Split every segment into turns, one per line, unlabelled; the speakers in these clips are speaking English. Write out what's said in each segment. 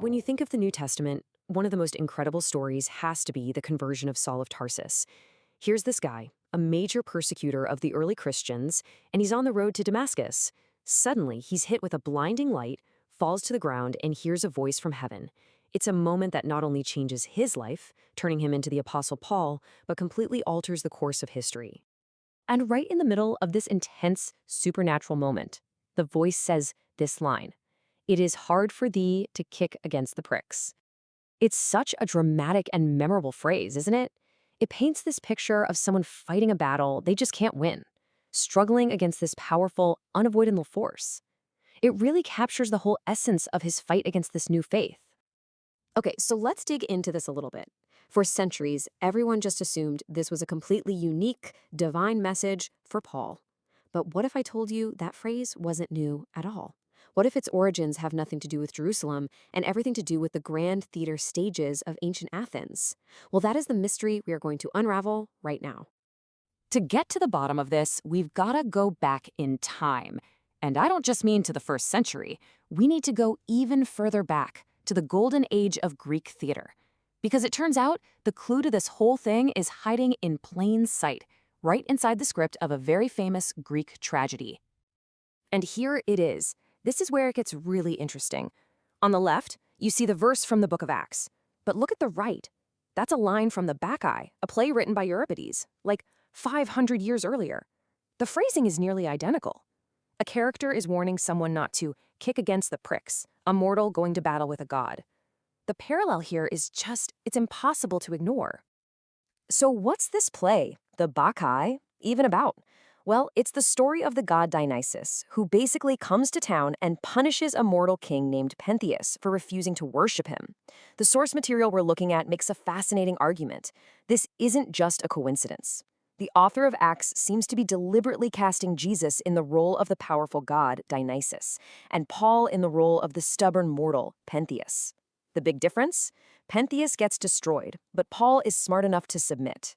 When you think of the New Testament, one of the most incredible stories has to be the conversion of Saul of Tarsus. Here's this guy, a major persecutor of the early Christians, and he's on the road to Damascus. Suddenly, he's hit with a blinding light, falls to the ground, and hears a voice from heaven. It's a moment that not only changes his life, turning him into the Apostle Paul, but completely alters the course of history. And right in the middle of this intense, supernatural moment, the voice says this line: "It is hard for thee to kick against the pricks." It's such a dramatic and memorable phrase, isn't it? It paints this picture of someone fighting a battle they just can't win, struggling against this powerful, unavoidable force. It really captures the whole essence of his fight against this new faith. Okay, so let's dig into this a little bit. For centuries, everyone just assumed this was a completely unique, divine message for Paul. But what if I told you that phrase wasn't new at all? What if its origins have nothing to do with Jerusalem and everything to do with the grand theater stages of ancient Athens? Well, that is the mystery we are going to unravel right now. To get to the bottom of this, we've got to go back in time. And I don't just mean to the first century. We need to go even further back, to the golden age of Greek theater. Because it turns out the clue to this whole thing is hiding in plain sight, right inside the script of a very famous Greek tragedy. And here it is. This is where it gets really interesting. On the left, you see the verse from the book of Acts. But look at the right. That's a line from the Bacchae, a play written by Euripides, like 500 years earlier. The phrasing is nearly identical. A character is warning someone not to kick against the pricks, a mortal going to battle with a god. The parallel here is it's impossible to ignore. So what's this play, the Bacchae, even about? Well, it's the story of the god Dionysus, who basically comes to town and punishes a mortal king named Pentheus for refusing to worship him. The source material we're looking at makes a fascinating argument. This isn't just a coincidence. The author of Acts seems to be deliberately casting Jesus in the role of the powerful god Dionysus, and Paul in the role of the stubborn mortal Pentheus. The big difference? Pentheus gets destroyed, but Paul is smart enough to submit.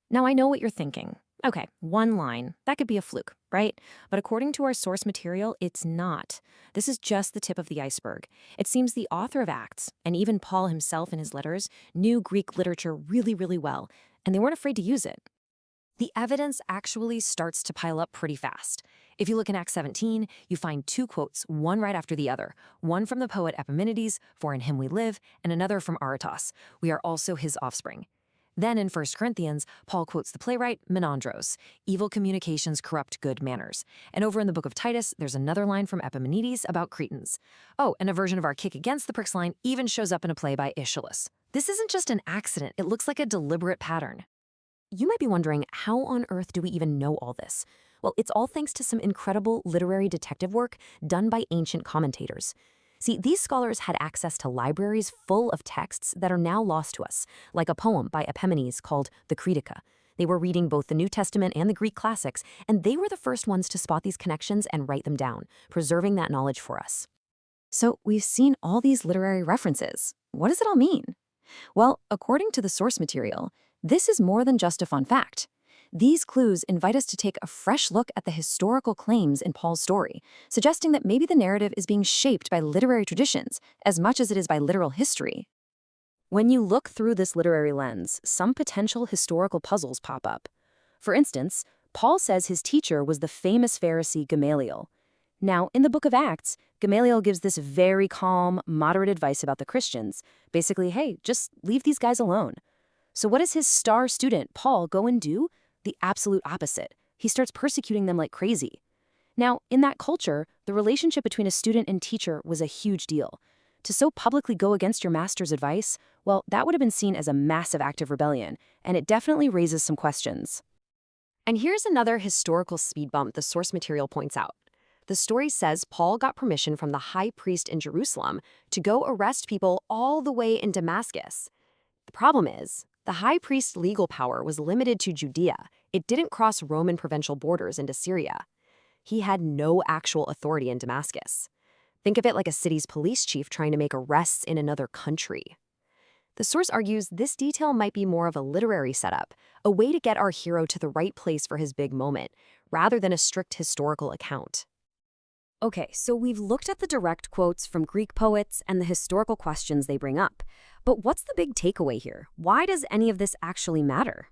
Now I know what you're thinking. Okay, one line. That could be a fluke, right? But according to our source material, it's not. This is just the tip of the iceberg. It seems the author of Acts, and even Paul himself in his letters, knew Greek literature really, really well, and they weren't afraid to use it. The evidence actually starts to pile up pretty fast. If you look in Acts 17, you find two quotes, one right after the other. One from the poet Epimenides, "For in him we live," and another from Aratos, "We are also his offspring." Then in 1 Corinthians, Paul quotes the playwright Menandros, "Evil communications corrupt good manners." And over in the book of Titus, there's another line from Epimenides about Cretans. Oh, and a version of our kick against the pricks line even shows up in a play by Aeschylus. This isn't just an accident, it looks like a deliberate pattern. You might be wondering, how on earth do we even know all this? Well, it's all thanks to some incredible literary detective work done by ancient commentators. See, these scholars had access to libraries full of texts that are now lost to us, like a poem by Epimenides called the Critica. They were reading both the New Testament and the Greek classics, and they were the first ones to spot these connections and write them down, preserving that knowledge for us. So we've seen all these literary references. What does it all mean? Well, according to the source material, this is more than just a fun fact. These clues invite us to take a fresh look at the historical claims in Paul's story, suggesting that maybe the narrative is being shaped by literary traditions as much as it is by literal history. When you look through this literary lens, some potential historical puzzles pop up. For instance, Paul says his teacher was the famous Pharisee Gamaliel. Now, in the book of Acts, Gamaliel gives this very calm, moderate advice about the Christians. Basically, hey, just leave these guys alone. So what does his star student, Paul, go and do? The absolute opposite. He starts persecuting them like crazy. Now, in that culture, the relationship between a student and teacher was a huge deal. To so publicly go against your master's advice, well, that would have been seen as a massive act of rebellion, and it definitely raises some questions. And here's another historical speed bump the source material points out. The story says Paul got permission from the high priest in Jerusalem to go arrest people all the way in Damascus. The problem is, the high priest's legal power was limited to Judea. It didn't cross Roman provincial borders into Syria. He had no actual authority in Damascus. Think of it like a city's police chief trying to make arrests in another country. The source argues this detail might be more of a literary setup, a way to get our hero to the right place for his big moment, rather than a strict historical account.
Okay, so we've looked at the direct quotes from Greek poets and the historical questions they bring up. But what's the big takeaway here? Why does any of this actually matter?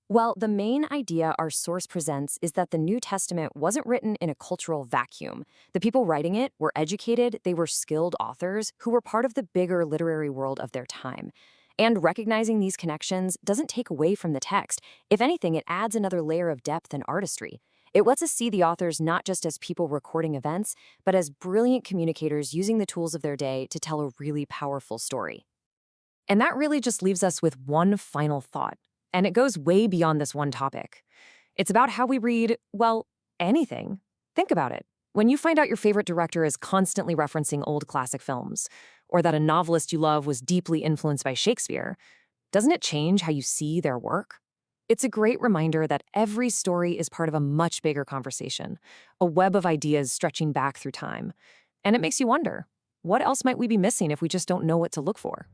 Well, the main idea our source presents is that the New Testament wasn't written in a cultural vacuum. The people writing it were educated, they were skilled authors who were part of the bigger literary world of their time. And recognizing these connections doesn't take away from the text. If anything, it adds another layer of depth and artistry. It lets us see the authors not just as people recording events, but as brilliant communicators using the tools of their day to tell a really powerful story. And that really just leaves us with one final thought. And it goes way beyond this one topic. It's about how we read, well, anything. Think about it. When you find out your favorite director is constantly referencing old classic films, or that a novelist you love was deeply influenced by Shakespeare, doesn't it change how you see their work? It's a great reminder that every story is part of a much bigger conversation, a web of ideas stretching back through time. And it makes you wonder, what else might we be missing if we just don't know what to look for?